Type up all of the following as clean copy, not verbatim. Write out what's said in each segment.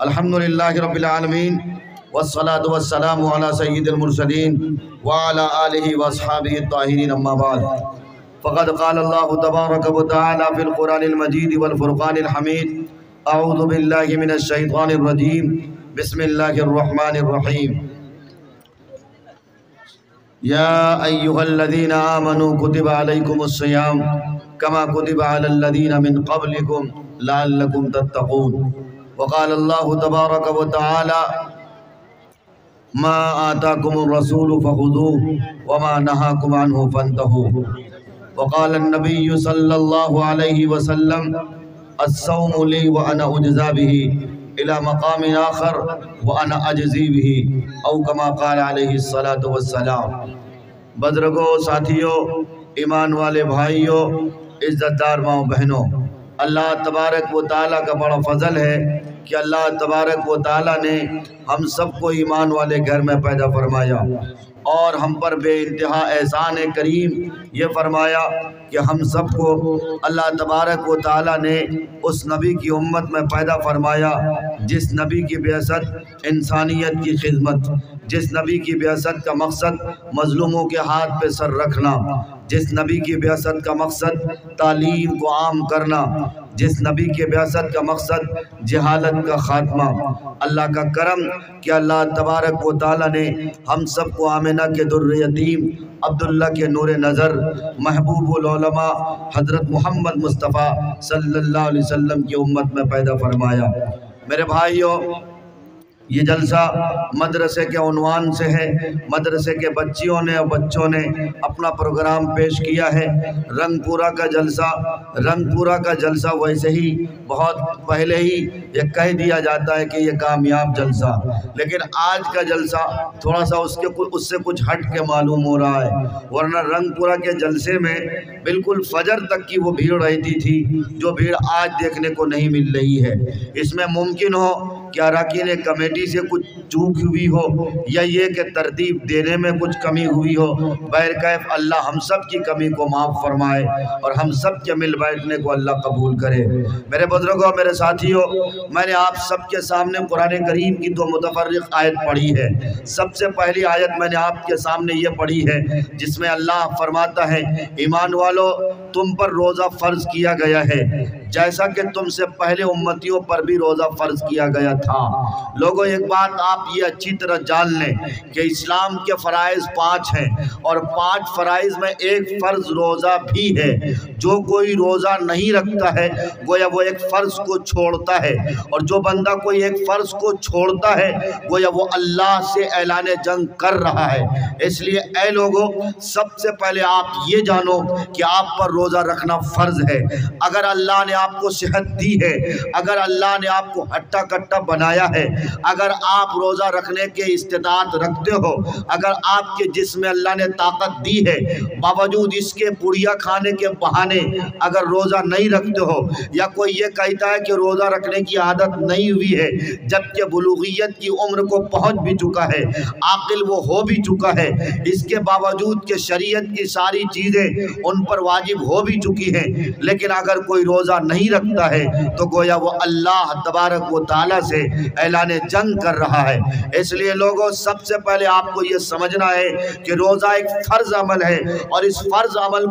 अल्हम्दुलिल्लाहि रब्बिल आलमीन वस्सलातु वस्सलामु अला सय्यिदिल मुरसलीन व अला आलिहि व अस्हाबिहि ताहिरीन अम्मा बाद फ़क़द क़ाल अल्लाहु तबारक व तआला फ़िल क़ुरानिल मजीद वल फ़ुरक़ानिल हमीद अऊज़ु बिल्लाहि मिनश शैतानिर रजीम बिस्मिल्लाहिर रहमानिर रहीम या अय्युहल्लज़ीना आमनू कुतिबा अलैकुमुस्सियाम कमा कुतिबा अलल्लज़ीना मिन क़ब्लिकुम लअल्लकुम तत्तक़ून वक़ाल अल्लाहु तबारक व तआला मा आताकुमुर रसूलु फ़ख़ुज़ूहु व मा नहाकुम अन्हु फ़न्तहू वक़ाल अन्नबिय्यु सल्लल्लाहु अलैहि वसल्लम अस्सौमु ली व अना उज्ज़ा बिही इला मक़ामिन आख़र व अना अज्ज़ी बिही औ कमा क़ाल अलैहि सलातु वस्सलाम। बुज़ुर्गों, साथियों, ईमान वाले भाइयों, इज़्ज़तदार माँ बहनों, अल्लाह तबारक व तआला का बड़ा फ़ज़ल है कि अल्लाह तबारक व तआला ने हम सबको ईमान वाले घर में पैदा फरमाया और हम पर बेइंतहा एहसान करीम ये फरमाया कि हम सबको अल्लाह तबारक व तआला ने उस नबी की उम्मत में पैदा फरमाया जिस नबी की बिअसत इंसानियत की खिदमत, जिस नबी की बिअसत का मकसद मज़लूमों के हाथ पे सर रखना, जिस नबी की बिअसत का मकसद तालीम को आम करना, जिस नबी के बिअसत का मकसद जहालत का खात्मा। अल्लाह का करम कि अल्लाह तबारक व तआला ने हम सबको आमिना के दुर्र यतीम अब्दुल्ला के नूर नज़र महबूबुल उलमा हज़रत मोहम्मद मुस्तफ़ा सल्लल्लाहु अलैहि वसल्लम की उम्मत में पैदा फरमाया। मेरे भाइयों, ये जलसा मदरसे के उन्वान से है। मदरसे के बच्चियों ने और बच्चों ने अपना प्रोग्राम पेश किया है। रंगपुरा का जलसा, रंगपुरा का जलसा वैसे ही बहुत पहले ही ये कह दिया जाता है कि ये कामयाब जलसा, लेकिन आज का जलसा थोड़ा सा उससे कुछ हट के मालूम हो रहा है। वरना रंगपुरा के जलसे में बिल्कुल फजर तक की वो भीड़ रहती थी जो भीड़ आज देखने को नहीं मिल रही है। इसमें मुमकिन हो कि अरकान कमेटी से कुछ चूक हुई हो या ये कि तरतीब देने में कुछ कमी हुई हो। बहरकैफ अल्लाह हम सब की कमी को माफ़ फरमाए और हम सब के मिल बैठने को अल्लाह कबूल करे। मेरे बुजुर्गों, मेरे साथियों, मैंने आप सबके सामने कुरान करीम की दो मुतफर्रिक़ आयत पढ़ी है। सबसे पहली आयत मैंने आपके सामने ये पढ़ी है जिसमें अल्लाह फरमाता है, ईमान वालों, तुम पर रोज़ा फ़र्ज़ किया गया है जैसा कि तुमसे पहले उम्मतियों पर भी रोज़ा फ़र्ज़ किया गया था। लोगों, एक बात आप ये अच्छी तरह जान लें कि इस्लाम के फ़राइज़ 5 हैं और 5 फ़राइज़ में एक फ़र्ज़ रोज़ा भी है। जो कोई रोज़ा नहीं रखता है गोया वो एक फ़र्ज़ को छोड़ता है, और जो बंदा कोई एक फ़र्ज़ को छोड़ता है गोया वो अल्लाह से ऐलान जंग कर रहा है। इसलिए ऐ लोगों, सबसे पहले आप ये जानो कि आप पर रोज़ा रखना फ़र्ज़ है। अगर अल्लाह ने आपको सेहत दी है, अगर अल्लाह ने आपको हट्टा कट्टा बनाया है, अगर आप रोज़ा रखने के इस्तिताअत रखते हो, अगर आपके जिस्म में अल्लाह ने ताकत दी है, बावजूद इसके पुड़िया खाने के बहाने अगर रोज़ा नहीं रखते हो, या कोई ये कहता है कि रोज़ा रखने की आदत नहीं हुई है जबकि बुलूगियत की उम्र को पहुँच भी चुका है, आकिल वो हो भी चुका है, इसके बावजूद के शरीयत की सारी चीज़ें उन पर वाजिब हो भी चुकी हैं, लेकिन अगर कोई रोज़ा नहीं रखता है तो गोया वो अल्लाह तबारक व तआला से ऐलान जंग कर रहा है। इसलिए लोगों, सबसे पहले आपको ये समझना है कि रोज़ा एक फ़र्ज़ अमल है और इस फ़र्ज़ अमल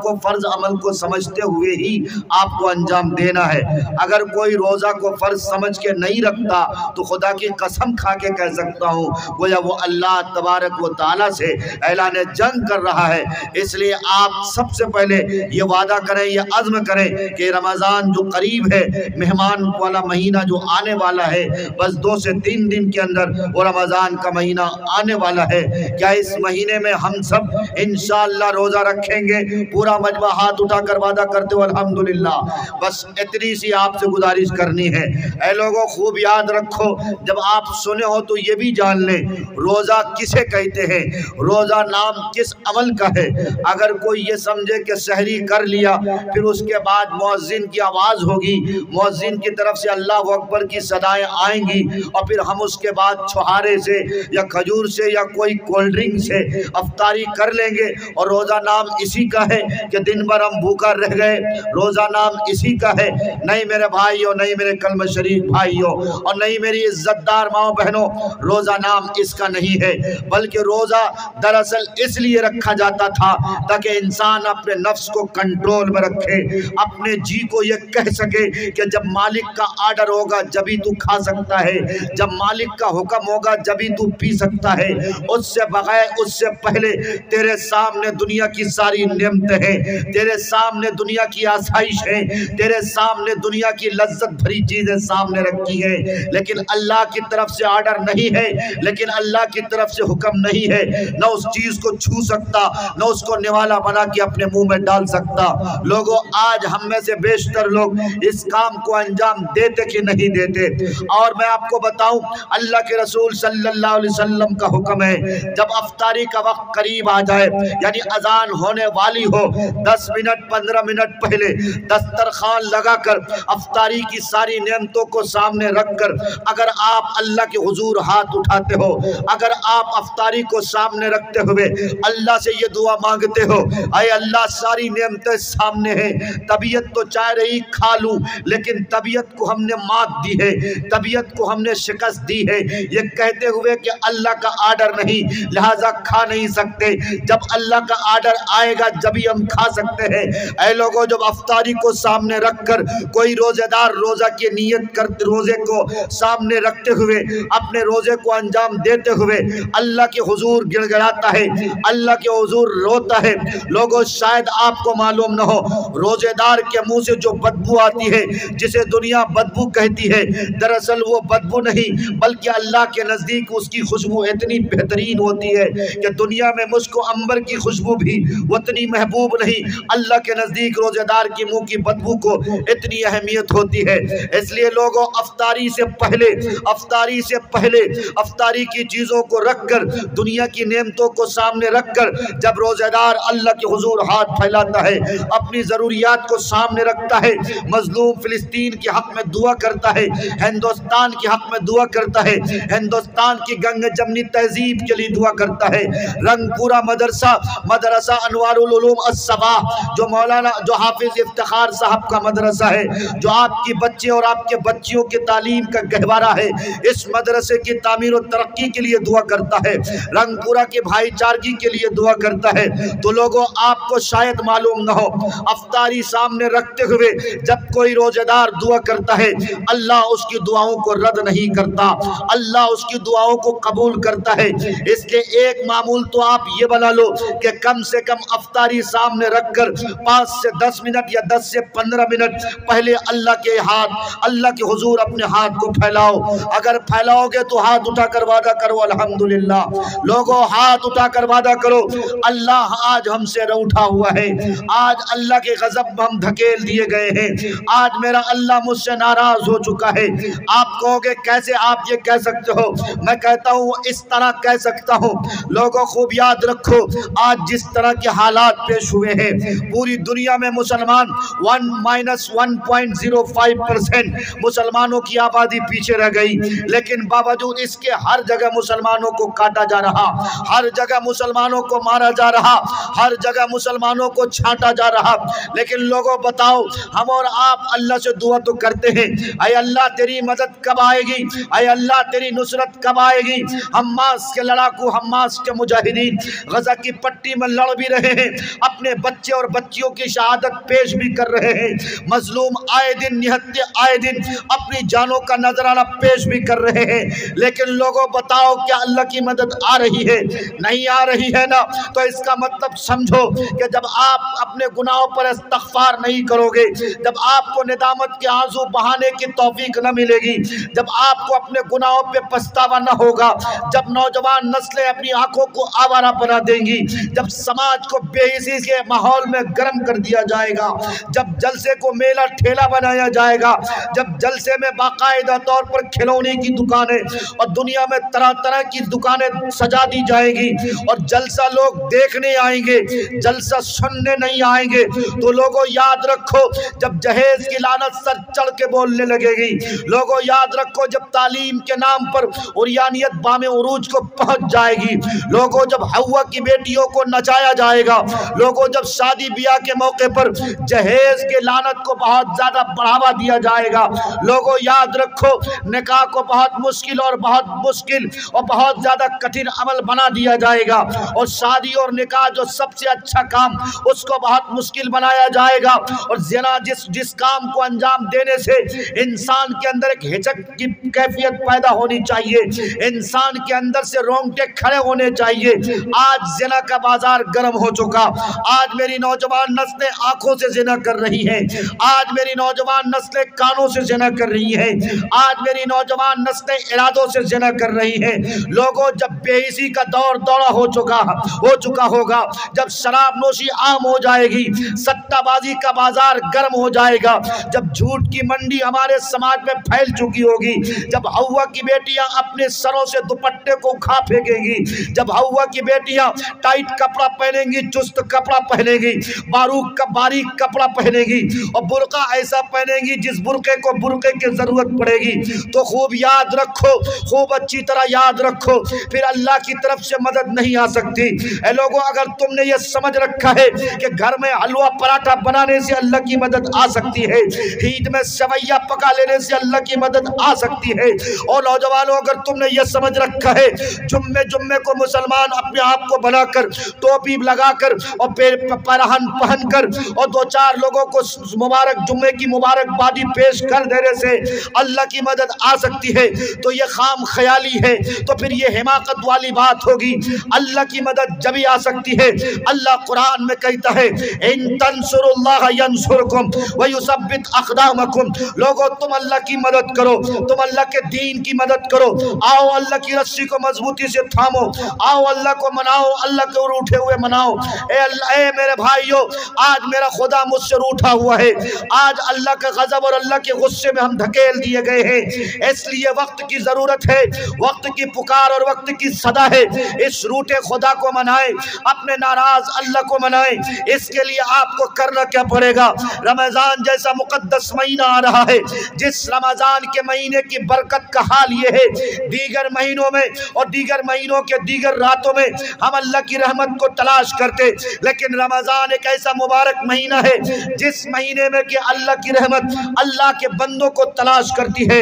को समझते हुए ही आपको अंजाम देना है। अगर कोई रोज़ा को फ़र्ज़ समझ के नहीं रखता तो खुदा की कसम खा के कह सकता हूँ गोया वो अल्लाह तबारक व तआला से ऐलान जंग कर रहा है। इसलिए आप सबसे पहले ये वादा करें, ये अज़्म करें कि रमज़ान जो करीब है, मेहमान वाला महीना जो आने वाला है, बस 2 से 3 दिन के अंदर वो रमज़ान का महीना आने वाला है। क्या इस महीने में हम सब इंशाअल्लाह रोज़ा रखेंगे? पूरा मजमा हाथ उठाकर वादा करते हो अल्हम्दुलिल्लाह। बस इतनी सी आपसे गुजारिश करनी है। ऐ लोगों, खूब याद रखो, जब आप सुने हो तो ये भी जान लें रोज़ा किसे कहते हैं, रोज़ा नाम किस अमल का है। अगर कोई ये समझे कि सहरी कर लिया। फिर उसके बाद मुअज्जिन की आवाज़ होगी, मुअज्जिन की तरफ से अल्लाह अकबर की सदाएं आएंगी और फिर हम उसके बाद छुहारे से या खजूर से या कोई कोल्ड ड्रिंक से अफ्तारी कर लेंगे। और रोज़ा नाम इसी का है कि दिन भर हम भूखा रह गए, रोज़ा नाम इसी का है। नहीं मेरे भाइयों, नहीं मेरे कलम शरीफ भाइयों, और नहीं मेरी इज्जतदार माओ बहनों, रोज़ा नाम इसका नहीं है। बल्कि रोज़ा दरअसल इसलिए रखा जाता था ताकि इंसान अपने नफ्स को कंट्रोल में रखे, अपने जी को ये कह सके कि जब मालिक का आर्डर होगा जभी तू खा सकता है, जब मालिक का हुक्म होगा जभी तू पी सकता है। उससे बगैर, उससे पहले तेरे सामने दुनिया की सारी नेमतें हैं, तेरे सामने दुनिया की आसाइश है, तेरे सामने दुनिया की लज्जत भरी चीजें सामने रखी है। लेकिन अल्लाह की तरफ से आर्डर नहीं है, लेकिन अल्लाह की तरफ से हुक्म नहीं है। न उस चीज को छू सकता, न उसको निवाला बना के अपने मुंह में डाल सकता। लोगों, आज हम में से बेशतर लोग इस काम को अंजाम देते कि नहीं देते। और मैं आपको बताऊं, अल्लाह के रसूल सल्लल्लाहु अलैहि वसल्लम का हुक्म है, जब अफ्तारी का वक्त करीब आ जाए, यानी अजान होने वाली हो, 10 मिनट 15 मिनट पहले दस्तरखान लगाकर अफ्तारी की सारी नेमतों को सामने रखकर अगर आप अल्लाह के हुजूर हाथ उठाते हो, अगर आप अफ्तारी को सामने रखते हुए अल्लाह से ये दुआ मांगते हो, अय अल्लाह सारी नेमतें सामने हैं, तबीयत तो चाह रही खा लूं, लेकिन तबीयत को हमने मात दी है, तबीयत को हमने शिकस्त दी है, ये कहते हुए कि अल्लाह का आर्डर नहीं लिहाजा खा नहीं सकते। जब अल्लाह का आर्डर आएगा जभी हम खा सकते हैं। ऐ लोगों, जब अफ्तारी को सामने रखकर कोई रोजेदार रोजा की नियत कर, रोजे को सामने रखते हुए अपने रोजे को अंजाम देते हुए अल्लाह के हुजूर गिड़गिड़ाता है, अल्लाह के हुजूर रोता है। लोगों, शायद आपको मालूम न हो, रोजेदार के मुंह से जो बदबू आती है, जिसे दुनिया बदबू कहती है, दरअसल वो बदबू नहीं बल्कि अल्लाह के नजदीक उसकी खुशबू इतनी बेहतरीन होती है कि दुनिया में मुझको अंबर की खुशबू भी उतनी महबूब नहीं, अल्लाह के नजदीक रोजेदार की मुंह की बदबू को इतनी अहमियत होती है। इसलिए लोगों, अफ्तारी से पहले, अफ्तारी से पहले अफ्तारी की चीजों को रखकर, दुनिया की नेमतों को सामने रखकर जब रोजेदार अल्लाह के हुजूर हाथ फैलाता है, अपनी जरूरियात को सामने रखता है, मजलूम फिलिस्तीन के हक में दुआ करता है, हिंदुस्तान के हक में दुआ करता है, हिंदुस्तान की गंग जमनी तहजीब के लिए दुआ करता है, रंगपुरा मदरसा, मदरसा अनवारुल उलूम अस-सबाह, जो मौलाना, जो हाफिज इफ्तिखार साहब का मदरसा है, जो आपकी बच्चे और आपके बच्चियों की तालीम का गहवारा है, इस मदरसे की तामीर और तरक्की के लिए दुआ करता है, रंगपुरा के भाईचारगी के लिए दुआ करता है। तो लोगों, आपको शायद मालूम न हो, अफ्तारी सामने रखते हुए जब कोई रोजेदार दुआ करता है, अल्लाह उसकी दुआओं को रद्द नहीं करता, अल्लाह उसकी दुआओं को कबूल करता है। इसके एक मामूल तो आप ये बना लो कि कम से कम अफ्तारी सामने रखकर 5 से 10 मिनट या 10 से 15 मिनट पहले अल्लाह के हाथ, अल्लाह के हुजूर अपने हाथ को फैलाओ। अगर फैलाओगे तो हाथ उठाकर वादा करो अल्हम्दुलिल्लाह। लोगों, हाथ उठाकर वादा करो, अल्लाह आज हमसे रूठा हुआ है, आज अल्लाह के गजब में हम धकेल दिए गए हैं, आज मेरा अल्लाह मुझसे नाराज हो चुका है। आप कहोगे कैसे आप ये कह सकते हो? मैं कहता हूँ इस तरह कह सकता हूँ। लोगों, खूब याद रखो, आज जिस तरह के हालात पेश हुए हैं, पूरी दुनिया में मुसलमान 1-1.05% मुसलमानों की आबादी पीछे रह गई, लेकिन बावजूद इसके हर जगह मुसलमानों को काटा जा रहा, हर जगह मुसलमानों को मारा जा रहा, हर जगह मुसलमानों को छांटा जा रहा। लेकिन लोगों, बताओ, हम और आप अल्लाह से दुआ तो करते हैं, अय अल्लाह तेरी मदद कब आएगी, अय अल्लाह तेरी नुसरत कब आएगी। हम्मास के लड़ाकू, हम्मास के मुजाहिदीन गजा की पट्टी में लड़ भी रहे हैं, अपने बच्चे और बच्चियों की शहादत पेश भी कर रहे हैं, मजलूम आए दिन निहत्ते आए दिन अपनी जानों का नजराना पेश भी कर रहे हैं। लेकिन लोगों, बताओ क्या अल्लाह की मदद आ रही है? नहीं आ रही है ना। तो इसका मतलब समझो कि जब आप अपने गुनाहों पर इस्तग़फ़ार नहीं करोगे, जब आपको निदामत के आंसू बहाने की तौफीक न मिलेगी, जब आपको अपने गुनाहों पे पछतावा न होगा, जब नौजवान नस्लें अपनी आंखों को आवारा बना देंगी, जब समाज को बेहिसी के माहौल में गर्म कर दिया जाएगा, जब जलसे को मेला ठेला बनाया जाएगा, जब जलसे में बाकायदा तौर पर खिलौने की दुकानें और दुनिया में तरह तरह की दुकानें सजा दी जाएगी और जलसा लोग देखने आएंगे, जलसा सुनने नहीं आएंगे, आएंगे तो लोगों याद रखो, जब जहेज की लानत सर चढ़ के बोलने लगेगी, लोगों याद रखो जब तालीम के नाम पर उरियानियत बामे उरूज को पहुंच जाएगी, लोगों जब हवा की बेटियों को नचाया जाएगा, लोगों जब शादी ब्याह के मौके पर जहेज के लानत को बहुत ज्यादा बढ़ावा दिया जाएगा, लोगों याद रखो निकाह को बहुत मुश्किल और बहुत ज्यादा कठिन अमल बना दिया जाएगा, और शादी और निकाह जो सबसे अच्छा काम उसको बहुत मुश्किल बनाया जाएगा। और ज़िना जिस काम को अंजाम देने से इंसान के अंदर एक हिचक की कैफियत पैदा होनी चाहिए, इंसान के अंदर से रोंगटे खड़े होने चाहिए। आज ज़िना का बाजार गर्म हो चुका, आज मेरी नौजवान नस्लें आंखों से ज़िना कर रही हैं, आज मेरी नौजवान नस्लें कानों से ज़िना कर रही हैं, आज मेरी नौजवान नस्लें इरादों से ज़िना कर रही हैं। लोगों जब बेहिसी का दौर दौड़ा हो चुका होगा, जब शराब नोशी आम हो जाएगी, सट्टाबाजी का बाजार गर्म हो जाएगा, जब झूठ की मंडी हमारे समाज में फैल चुकी होगी, जब हवा की बेटियां अपने सरों से दुपट्टे को उठा फेंकेंगी, जब हवा की बेटियां टाइट कपड़ा पहनेंगी, चुस्त कपड़ा पहनेंगी, बारीक कपड़ा पहनेगी और बुर्का ऐसा पहनेंगी जिस बुर्के को बुर्के की जरूरत पड़ेगी, तो खूब याद रखो, खूब अच्छी तरह याद रखो, फिर अल्लाह की तरफ से मदद नहीं आ सकती। ए लोगों, अगर तुमने ये समझ रखा है कि घर में हलवा पराठा बनाने से अल्लाह की मदद आ सकती है, ईद में सेवैया पका लेने से अल्लाह की मदद आ सकती है, और नौजवानों अगर तुमने ये समझ रखा है जुम्मे को मुसलमान अपने आप को बनाकर टोपी लगाकर और परहन पहनकर और दो चार लोगों को मुबारक जुम्मे की मुबारकबादी पेश कर देने से अल्लाह की मदद आ सकती है, तो ये खाम ख्याली है, तो फिर ये हिमाकत वाली बात होगी। अल्लाह की मदद जब ही आ सकती है, अल्लाह कुरान में कहता है इन तंसुरुल्लाह यंसुरकुम व युसब्बित अक़दामकुम, लोगों तुम अल्लाह की मदद करो, तुम अल्लाह के दीन की मदद करो, आओ अल्लाह की रस्सी को मजबूती से थामो, आओ अल्लाह को मनाओ, अल्लाह के रूठे हुए मनाओ। ए मेरे भाइयों, आज मेरा खुदा मुझसे रूठा हुआ है, आज अल्लाह का गजब और अल्लाह के गुस्से में हम धकेल दिए गए हैं, इसलिए वक्त की जरूरत है, वक्त की पुकार और वक्त की सदा है, इस रूठे खुदा को मनाएं, अपने नाराज अल्लाह को मनाएं। इसके लिए आपको करना क्या पड़ेगा, रमजान जैसा मुकद्दस महीना आ रहा है, जिस रमजान के महीने की बरकत का हाल ये है, दीगर महीनों में और दीगर महीनों के दीगर रातों में हम अल्लाह की रहमत को तलाश करते, लेकिन रमजान एक ऐसा मुबारक महीना है जिस महीने में कि अल्लाह की रहमत अल्लाह के बंदों को तलाश करती है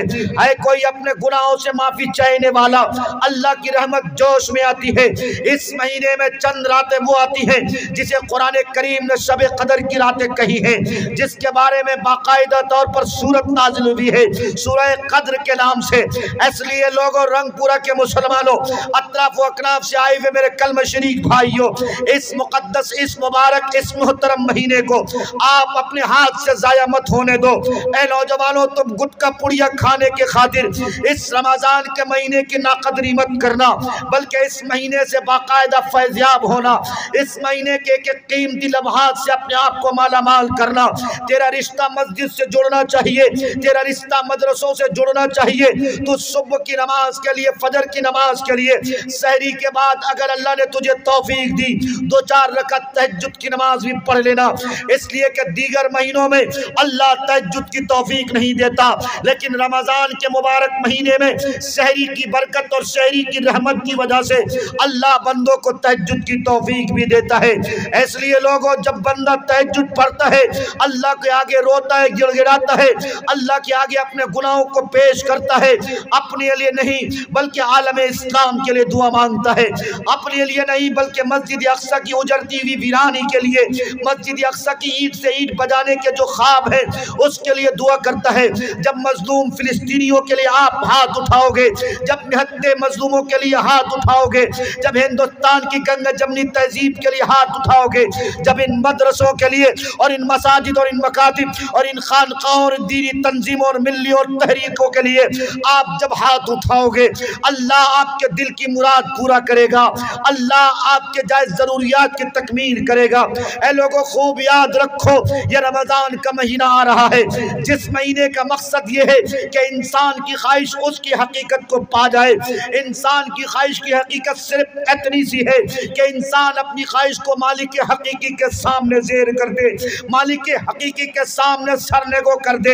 कोई अपने गुनाहों से माफी चाहने वाला, अल्लाह की रहमत जोश में आती है। इस महीने में चंद रातें वो आती हैं जिसे कुरान करीम ने शब कदर की रातें कही हैं, जिसके बारे में बाकायदा तौर पर सूरत नाज़िल हुई है सूरह कद्र के नाम से। इसलिए लोगों, रंगपुरा के मुसलमानों, अतराफ व अकनाफ से आए हुए मेरे कलम शरीक भाइयों, इस मुकद्दस, इस मुबारक, इस मोहतरम महीने को आप अपने हाथ से जाया मत होने दो। ए नौजवानों, तुम गुटका पुड़िया खाने के खातिर इस रमजान के महीने की नाकदरी मत करना, बल्कि इस महीने से बाकायदा फैज़याब होना, इस महीने के एक कीमती लम्हात से अपने आप को माला माल करना। तेरा रिश्ता मस्जिद से जुड़ना चाहिए, तेरा रिश्ता मदरसों से जुड़ना चाहिए। तो सुबह की नमाज के लिए, फजर की नमाज के लिए, सहरी के बाद अगर अल्लाह ने तुझे तौफीक दी, 2-4 रकात तहज्जुद की नमाज भी पढ़ लेना, इसलिए कि दीगर महीनों में अल्लाह तहज्जुद की तौफीक नहीं देता, लेकिन रमजान के मुबारक महीने में सहरी की बरकत और सहरी की रहमत की वजह से अल्लाह बंदों को तहज्जुद की तौफीक भी देता है। इसलिए लोगों, जब बंदा तहज्जुद पढ़ता है, अल्लाह के आगे रोता है, गिड़गिड़ाता है, अल्लाह के आगे अपने गुनाहों को पेश करता है, अपने लिए नहीं बल्कि आलम इस्लाम के लिए दुआ मांगता है, अपने लिए नहीं बल्कि मस्जिद अक्सा की उजड़ती हुई वीरानी के लिए, मस्जिद अक्सा की ईंट से ईंट बजाने के जो ख्वाब है उसके लिए दुआ करता है। जब मजलूम फिलिस्तीनियों के लिए आप हाथ उठाओगे, जब निहत्ते मजलूमों के लिए हाथ उठाओगे, जब हिंदुस्तान की गंगा जमनी तहजीब के लिए हाथ उठाओगे, जब इन मदरसों के लिए और इन मसाजिद और इन मकातिब और इन खानकाओं और दीनी तंजीमों और मिल्ली और तहरीकों के लिए आप जब हाथ उठाओगे, अल्लाह आपके दिल की मुराद पूरा करेगा, अल्लाह आपके जायज़ ज़रूरियात की तकमील करेगा। ऐ लोगों, खूब याद रखो, ये रमज़ान का महीना आ रहा है, जिस महीने का मकसद ये है कि इंसान की ख्वाहिश उसकी हकीकत को पा जाए। इंसान की ख्वाहिश की हकीकत सिर्फ इतनी सी है कि इंसान अपनी ख्वाहिश को मालिक के हकीकी के सामने सामने ज़ेर कर दे, मालिक हकीकी के सामने सरने को कर दे।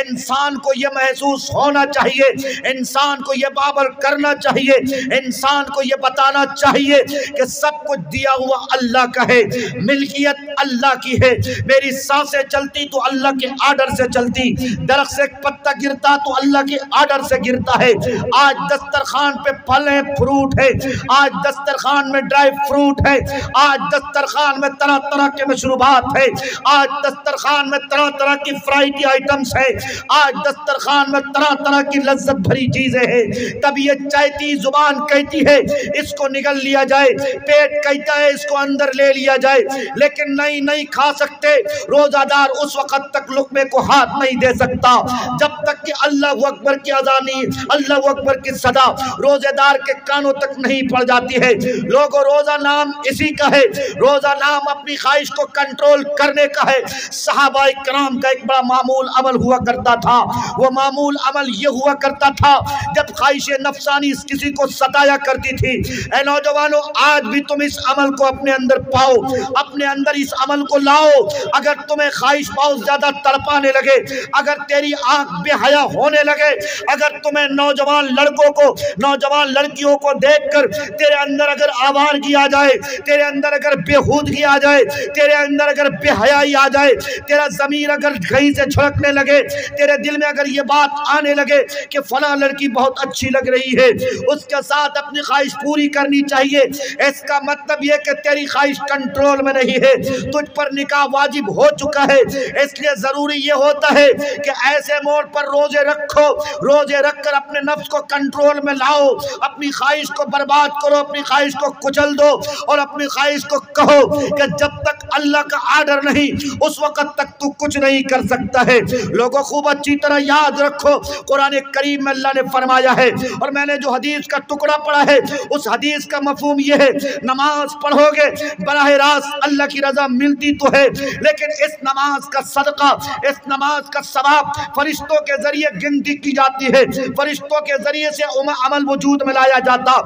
इंसान को यह महसूस होना चाहिए, इंसान को यह बाबर करना चाहिए, इंसान को यह बताना चाहिए कि सब कुछ दिया हुआ अल्लाह का है, मिल्कियत अल्लाह की है। मेरी सांसें चलती तो अल्लाह के आर्डर से चलती, दरख्त से एक पत्ता गिरता तो अल्लाह के आर्डर से गिरता है। आज दस्तरखान पे फल है, फ्रूट है, आज दस्तरखान में ड्राई फ्रूट है, आज दस्तरखान में तरह तरह के मशरूबात है, आज दस्तरखान में तरह तरह की फ्राइडी आइटम्स है, आज दस्तरखान में तरह तरह की लज्जत भरी चीजें हैं। तब ये चाहती जुबान कहती है इसको निगल लिया जाए, पेट कहता है इसको अंदर ले लिया जाए, लेकिन नहीं खा सकते। रोजादार उस वक्त तक लुक़मे को हाथ नहीं दे सकता जब तक कि अल्लाह अकबर की अज़ानी, अल्लाह अकबर की सदा रोजेदार के कानों तक नहीं पड़ जाती है। लोगों, रोजा नाम इसी का है, रोजा नाम अपनी ख्वाहिश को कंट्रोल करने का है। सहाबा इकराम का एक बड़ा मामूल अमल हुआ करता था। वो मामूल अमल ये हुआ करता था जब ख्वाहिश नफसानी किसी को सताया करती थी। ऐ नौजवानों, आज भी तुम इस अमल को अपने अंदर पाओ, अपने अंदर इस अमल को लाओ। अगर तुम्हें ख्वाहिश बहुत ज्यादा तड़पाने लगे, अगर तेरी आंख बेहया होने लगे, अगर तुम्हें नौजवान लड़कों को, नौजवान लड़कियों को देखकर तेरे अंदर अगर आवारगी आ जाए, तेरे अंदर अगर बेहूदगी आ जाए, तेरे अंदर अगर बेहयाई आ जाए, तेरा ज़मीर अगर कहीं से छड़कने लगे, तेरे दिल में अगर ये बात आने लगे कि फला लड़की बहुत अच्छी लग रही है, उसके साथ अपनी ख्वाहिश पूरी करनी चाहिए, इसका मतलब ये कि तेरी ख्वाहिश कंट्रोल में नहीं है, तुझ पर निकाह वाजिब हो चुका है। इसलिए ज़रूरी ये होता है कि ऐसे मोड़ पर रोजे रखो, रोजे रखकर अपने नफ्स को कंट्रोल में लाओ, अपनी ख्वाहिश को बर्बाद करो, अपनी ख्वाहिश को कुचल दो और अपनी ख्वाहिश को कहो कि जब तक अल्लाह का आर्डर नहीं उस वक्त तक तू कुछ नहीं कर सकता है। लोगों, खूब अच्छी तरह याद रखो, कुरान करीम में अल्लाह ने फरमाया है, और मैंने जो हदीस का टुकड़ा पढ़ा है उस हदीस का मफहूम यह है, नमाज पढ़ोगे बराह रास्त अल्लाह की रजा मिलती तो है, लेकिन इस नमाज का सदका, इस नमाज का सवाब फरिश्तों के जरिए गिनती की जाती है, फरिश्तों के जरिए से अमल वजूद में लाया जाता।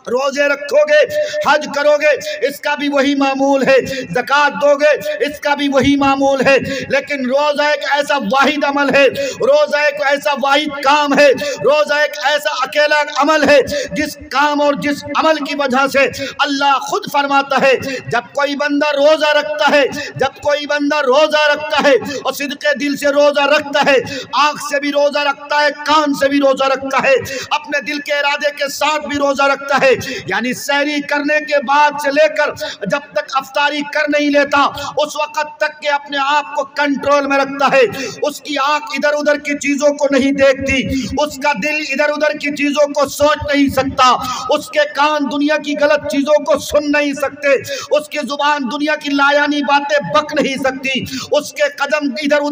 रोजे रखोगे, हज करोगे, इसका भी वही मामूल है, ज़कात दोगे, इसका भी वही मामूल है, लेकिन रोज़ा एक ऐसा वाहिद अमल है, रोज़ा एक ऐसा वाहिद काम है, रोज़ा एक ऐसा अकेला अमल है जिस काम और जिस अमल की वजह से अल्लाह खुद फरमाता है, जब कोई बंदा रोज़ा रखता है, जब कोई बंदा रोज़ा रखता है और सिद्क़े दिल से रोज़ा रखता है, आँख से भी रोज़ा रखता है, कान से भी रोज़ा रखता है, अपने दिल के इरादे के साथ भी रोज़ा रखता है, यानी सहरी करने के बाद से लेकर जब तक अफ्तारी कर नहीं लेता उस वक्त तक के अपने आप को कंट्रोल में रखता है, उसकी आंख इधर उधर की चीजों को नहीं देखती, उसका दिल इधर उधर की चीजों को सोच नहीं सकता, उसके कान दुनिया की गलत चीजों को सुन नहीं सकते, उसकी जुबान दुनिया की लायानी बातें बक नहीं सकती, उसके कदम इधर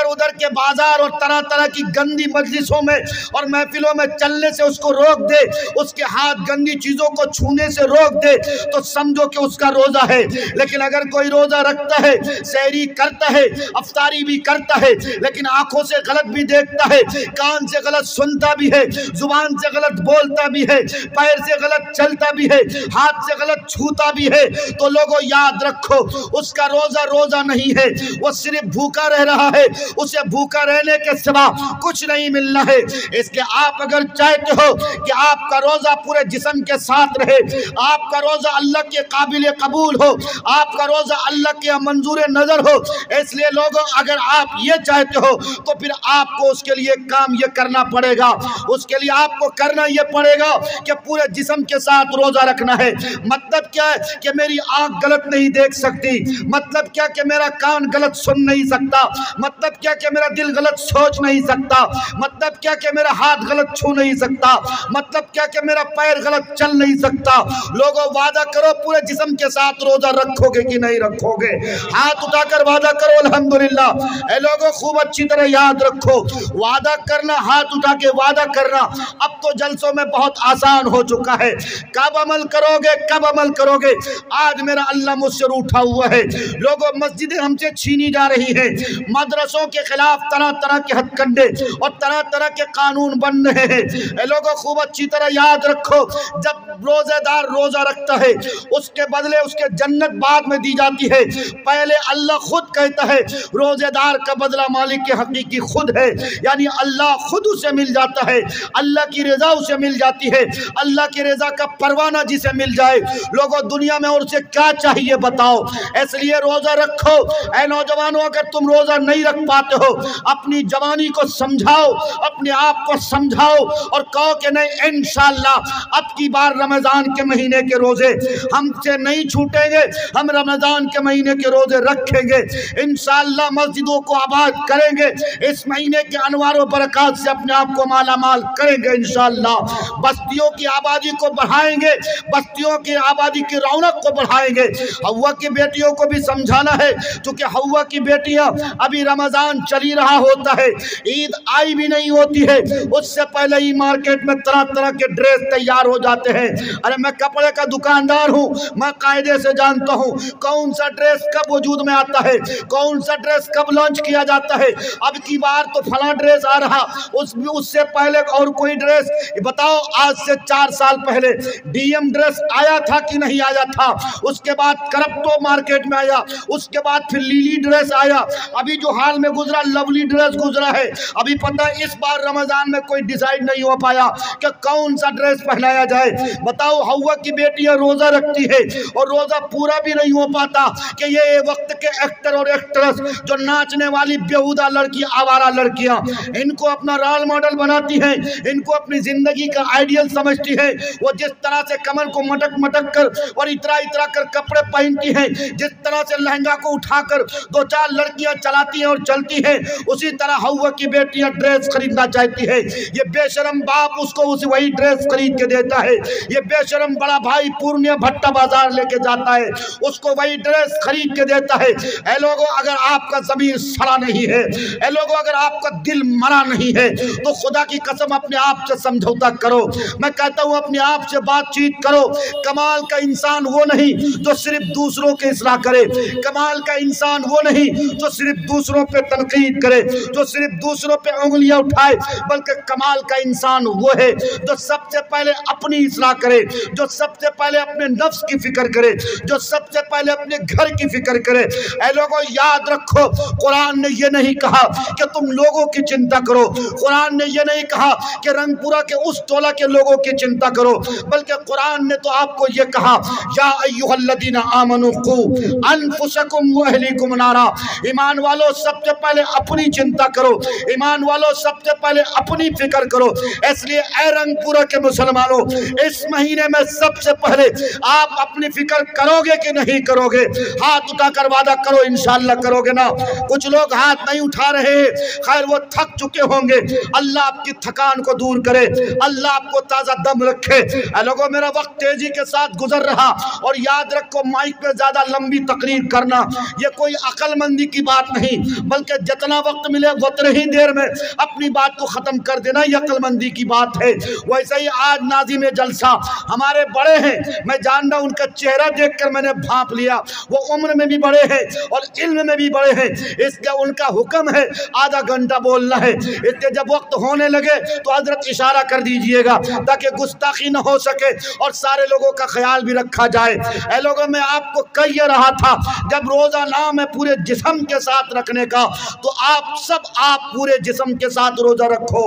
उधर के बाजार और तरह तरह की गंदी मजलिसों में और महफिलों में चलने से उसको रोक दे, उसके हाथ गंदी चीजों को छूने से रोक दे, तो समझो कि उसका रोजा है। लेकिन अगर कोई रोजा रखता है, सहरी करता है, अफ्तारी भी करता है, लेकिन आंखों से गलत भी देखता है, कान से गलत सुनता भी है, जुबान से गलत बोलता भी है, पैर से गलत चलता भी है, हाथ से गलत छूता भी है, तो लोगों याद रखो उसका रोजा रोजा नहीं है, वो सिर्फ भूखा रह रहा है, उसे भूखा रहने के सिवा कुछ नहीं मिलना है। इसलिए आप अगर चाहते हो कि आपका रोजा पूरे जिस्म के साथ रहे, आपका रोजा अल्लाह के काबिल कबूल हो, आपका रोजा अल्लाह के मंजूर नजर हो, इसलिए लोगों अगर आप ये चाहते हो तो फिर आपको उसके लिए काम ये करना पड़ेगा, उसके लिए आपको करना ये पड़ेगा कि पूरे जिस्म के साथ रोजा रखना है। मतलब क्या है कि मेरी आंख गलत नहीं देख सकती, मतलब क्या कि मेरा कान गलत सुन नहीं सकता, मतलब क्या कि मेरा दिल गलत सोच नहीं सकता, मतलब क्या कि मेरा हाथ गलत छू नहीं सकता, मतलब क्या कि मेरा पैर गलत चल नहीं सकता। लोगों वादा करो पूरे जिस्म के साथ रोजा रखोगे कि नहीं रखोगे? हाथ उठाकर वादा करो अल्हम्दुलिल्लाह। ए लोगों खूब अच्छी तरह याद रखो, वादा करना, हाथ उठा के वादा करना अब तो जलसों में बहुत आसान हो चुका है। कब अमल करोगे, कब अमल करोगे? आज मेरा अल्लाह मुझसे रूठा हुआ है। लोगों मस्जिदें हमसे छीनी जा रही है, मदरसों के खिलाफ तरह तरह के हथकंडे और तरह तरह के कानून बन रहे हैं। लोगों खूब अच्छी तरह याद रखो, जब रोजेदार रोजा रखता है उसके बदले उसके जन्नत बाद में दी जाती है। पहले अल्लाह खुद कहता है रोजेदार का बदला मालिक के हकीकी खुद है, यानी अल्लाह खुद उसे मिल जाता है, अल्लाह की रजा उसे मिल जाती है, अल्लाह की रजा का परवाना जिसे मिल जाए। लोगों दुनिया में और उसे क्या चाहिए बताओ। इसलिए रोजा रखो। ऐ नौजवानों, अगर तुम रोजा नहीं रख पाते हो अपनी जवानी को समझाओ, अपने आप को समझाओ और कहो कि नहीं इंशाअल्लाह अब की बार रमजान के महीने के रोजे हमसे नहीं छूटेंगे, हम रमजान के महीने के रोजे रखेंगे, इंशाअल्लाह मस्जिदों को आबाद करेंगे, इस महीने के अनवार व बरकत से अपने आप को माला माल करेंगे इंशाअल्लाह। बस्तियों की आबादी को बढ़ाएंगे, बस्तियों की आबादी की रौनक को बढ़ाएंगे। हव्वा की बेटियों को भी समझाना है, क्योंकि हव्वा की बेटियां अभी रमजान चली रहा होता है, ईद आई भी नहीं होती है, उससे पहले ही मार्केट में तरह तरह के ड्रेस तैयार हो जाते हैं। अरे मैं कपड़े का दुकानदार हूँ, मैं कायदे से जानता हूँ कौन सा ड्रेस कब वजूद में आता है, कौन सा ड्रेस कब लॉन्च किया जाता है। अब की बार तो फला ड्रेस आ रहा, उससे पहले और कोई ड्रेस। बताओ आज से 4 साल पहले डीएम ड्रेस आया था कि नहीं आया था, उसके बाद करप्टो मार्केट में आया, उसके बाद फिर लीली ड्रेस आया, अभी जो हाल में गुजरा लवली ड्रेस गुजरा है। अभी पता है इस बार रमजान में कोई डिसाइड नहीं हो पाया कि कौन सा ड्रेस पहनाया जाए। बताओ हव्वा की बेटियां रोजा रखती है और रोजा पूरा भी नहीं हो पाता कि ये वक्त के एक्टर और एक्ट्रेस जो नाचने वाली बेहुदा लड़की, आवारा लड़कियां, इनको अपना रोल मॉडल बनाती हैं, इनको अपनी जिंदगी का आइडियल समझती है। वो जिस तरह से कमर को मटक मटक कर और इतरा इतरा कर कपड़े पहनती हैं, जिस तरह से लहंगा को उठाकर 2-4 लड़कियां चलाती हैं और चलती हैं, उसी तरह हव्वा की बेटियां ड्रेस खरीदना चाहती है। ये बेशरम बाप उसको उसी वही ड्रेस खरीद के देता है, ये बेशरम बड़ा भाई पूर्णिया भट्टा बाजार लेके जाता है, उसको वही ड्रेस खरीद के देता है। ऐ लोगों, अगर आपका ज़मीर सड़ा नहीं है, ऐ लोगों अगर आपका दिल मरा नहीं है, तो खुदा की कसम अपने आप से समझौता करो। मैं कहता हूँ अपने आप से बातचीत करो। कमाल का इंसान वो नहीं जो सिर्फ दूसरों के इस्लाह करे, कमाल का इंसान वो नहीं जो सिर्फ दूसरों पे तनकीद करे, जो सिर्फ दूसरों पे उंगलियां उठाए, बल्कि कमाल का इंसान वो है जो सबसे पहले अपनी इस्लाह करे, जो सबसे पहले अपने नफ्स की फिक्र करे, जो सबसे पहले अपने घर की फिक्र करे। ऐ लोगों याद रखो, कुरान ने ये नहीं कहा कि तुम लोगों की चिंता करो, कुरान ने ये नहीं कहा कि रंगपुरा के उस टोला के लोगों की चिंता करो, बल्कि कुरान ने तो आपको ये कहा या अय्युहल्लज़ीना आमनू कू अनफुसकुम व अहलीकुम नारा। ईमान वालों सबसे पहले अपनी चिंता करो, ईमान वालों सबसे पहले अपनी फिक्र करो। इसलिए ऐ रंगपुरा के मुसलमानों, इस महीने में सबसे पहले आप अपनी फिक्र करोगे कि नहीं करोगे? हाथ उठाकर वादा करो इंशाअल्लाह करोगे ना। कुछ लोग हाथ नहीं उठा रहे, खैर वो थक चुके होंगे। अल्लाह आपकी थकान को दूर करे, अल्लाह आपको ताज़ा दम रखे। लोगों मेरा वक्त तेजी के साथ गुजर रहा, और याद रखो माइक पे ज्यादा लंबी तकरीर करना ये कोई अक्लमंदी की बात नहीं, बल्कि जितना वक्त मिले उतने ही देर में अपनी बात को खत्म कर देना ये अक्लमंदी की बात है। वैसे ही आज नाज़िम जलसा हमारे बड़े हैं, मैं जान रहा हूं, उनका चेहरा देखकर मैंने भांप लिया, वो उम्र में भी बड़े हैं और इल्म में भी बड़े हैं। इसका उनका हुक्म है आधा घंटा बोलना है, इसलिए जब वक्त होने लगे तो हजरत इशारा कर दीजिएगा ताकि गुस्ताखी न हो सके और सारे लोगों का ख्याल भी रखा जाए। ऐ लोगों मैं आपको कह ये रहा था, जब रोजा नाम है पूरे जिस्म के साथ रखने का, तो आप पूरे जिस्म के साथ रोजा रखो।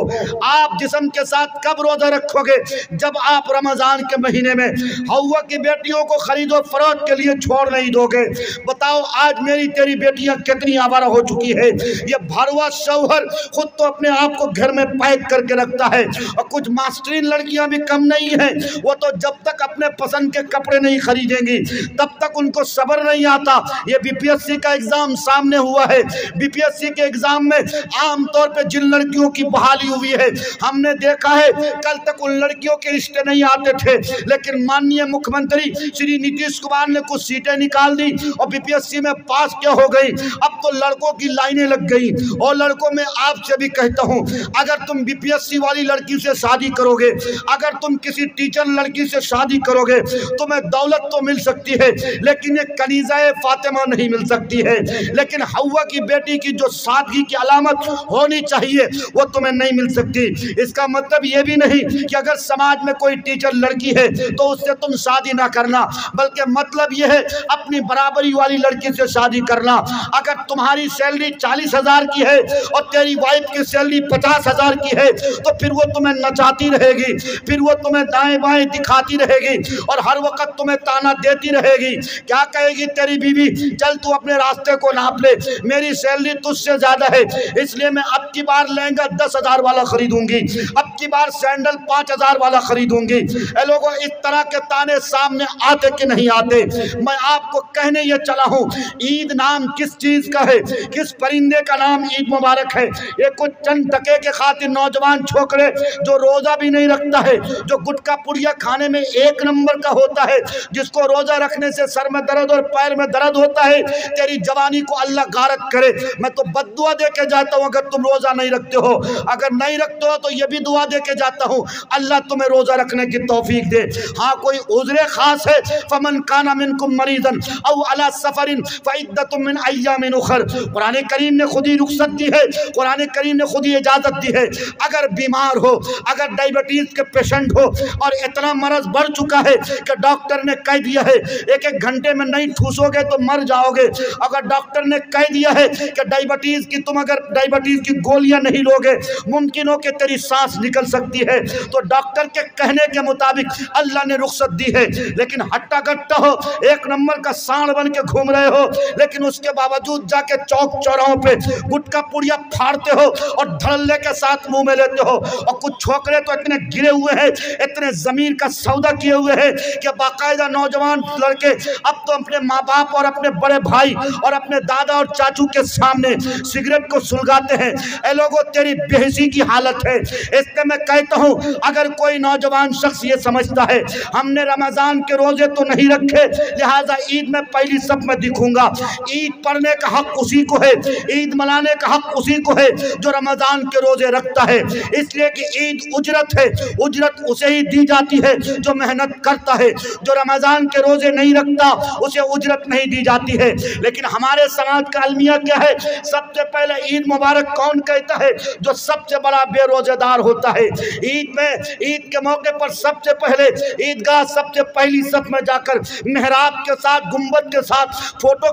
आप जिस्म के साथ कब रोजा रखोगे? जब आप रमजान के महीने में हव्वा की बेटियों को खरीदो फरोख्त के लिए छोड़ नहीं दोगे। बताओ आज मेरी तेरी बेटियां कितनी आवारा हो चुकी है। ये भरवा शौहर खुद तो अपने आप को घर में पैक करके रखता है, और कुछ मास्टरीन लड़कियां भी कम नहीं है, वो तो जब तक अपने पसंद के कपड़े नहीं खरीदेंगी तब तक उनको सब्र नहीं आता। ये बीपीएससी का एग्जाम सामने हुआ है, बीपीएससी के एग्जाम में आमतौर पे जिन लड़कियों की बहाली हुई है, हमने देखा है कल तक उन लड़कियों के रिश्ते नहीं आते थे, लेकिन माननीय मुख्यमंत्री श्री नीतीश कुमार ने कुछ सीटें निकाल दी और बीपीएससी में पास क्या हो गई। अब तो लड़कों की लाइनें लग गई। और लड़कों में आपसे भी कहता हूं, अगर तुम बीपीएससी वाली लड़की से शादी करोगे, अगर तुम किसी टीचर लड़की से शादी करोगे, तुम्हें दौलत तो मिल सकती है लेकिन ये कनीज़ाए फातिमा नहीं मिल सकती है। लेकिन हव्वा की बेटी की जो सादगी की अलामत होनी चाहिए वो तुम्हें नहीं मिल सकती। इसका मतलब ये भी नहीं कि अगर समाज में कोई टीचर लड़की है तो उससे तुम शादी ना करना, बल्कि मतलब यह है अपनी बराबरी वाली लड़की से शादी करना। अगर तुम्हारी सैलरी 40,000 की है और तेरी वाइफ की सैलरी 50,000 की है तो फिर वो तुम्हें नचाती रहेगी, फिर वो तुम्हें दाएं बाएं दिखाती रहेगी और हर वक्त तुम्हें ताना देती रहेगी। क्या कहेगी तेरी बीवी, चल तू अपने रास्ते को नाप ले, मेरी सैलरी तुझसे ज्यादा है, इसलिए मैं अब की बार लहंगा 10,000 वाला खरीदूंगी, अब की बार सैंडल 5,000 वाला खरीदूंगी। ए लोगों, इस तरह के ताने सामने आते कि नहीं आते? मैं आपको कहने ये चला हूँ, ईद नाम किस चीज का है, किस परिंदे का नाम ईद मुबारक है? ये कुछ चंद टके के खातिर नौजवान छोकरे जो रोजा भी नहीं रखता है, जो गुटखा पुड़िया खाने में 1 नंबर का होता है, जिसको रोजा रखने से सर में दर्द और पैर में दर्द होता है, तेरी जवानी को अल्लाह गारक करे। मैं तो बद्दुआ दे के जाता हूँ अगर तुम रोजा नहीं रखते हो, अगर नहीं रखते हो तो ये भी दुआ दे के जाता हूँ अल्लाह तुम्हें रोजा रखने की तौफीक दे। हाँ, कोई उज़्र खास है, फमन काना मिनकुम मरीदन औ अला सफरिन फइद्दतुम मिन अय्यामिन उखर। कुरान करीम ने खुद ही रुखसत दी है, कुरान करीम ने खुद ही इजाजत दी है। अगर बीमार हो, अगर डायबिटीज के पेशेंट हो और इतना मरज बढ़ चुका है कि डॉक्टर ने कह दिया है 1-1 घंटे में नहीं ठूसोगे तो मर जाओगे, अगर डॉक्टर ने कह दिया है कि डायबिटीज की तुम अगर डायबिटीज की गोलियां नहीं लोगे मुमकिन हो कि तेरी सांस निकल सकती है, तो डॉक्टर के कहने के मुताबिक अल्लाह ने रुखसत दी है। लेकिन हट्टा कट्टा हो, 1 नंबर का सांड बन के घूम रहे हो, लेकिन उसके बावजूद जाके चौक चौराहों पे गुटखा पुड़िया फाड़ते हो और धड़ल्ले के साथ मुंह में लेते हो। और कुछ छोकरे तो इतने गिरे हुए हैं, इतने जमीन का सौदा किए हुए हैं कि बाकायदा नौजवान लड़के अब तो अपने माँ बाप और अपने बड़े भाई और अपने दादा और चाचू के सामने सिगरेट को सुलगाते हैं। ए लोगों, तेरी बेहिसी की हालत है। इसलिए मैं कहता हूँ, अगर कोई नौजवान शख्स ये समझता है हमने रमजान के रोजे तो नहीं रखे लिहाजा ईद में पहली सब में दिखूंगा, ईद पढ़ने का हक उसी को है, ईद मनाने का हक उसी को है जो रमजान के रोजे रखता है। इसलिए कि ईद उजरत है, उजरत उसे ही दी जाती है जो मेहनत करता है। जो रमजान के रोजे नहीं रखता उसे उजरत नहीं दी जाती है। लेकिन हमारे समाज का अलमिया क्या है? सबसे पहले ईद मुबारक कौन कहता है? जो सबसे बड़ा बेरोजेदार होता है। ईद में, ईद के मौके पर सबसे पहले ईदगाह सबसे पहली सफ में जाकर मेहराब के साथ, गुंबद के साथ फोटो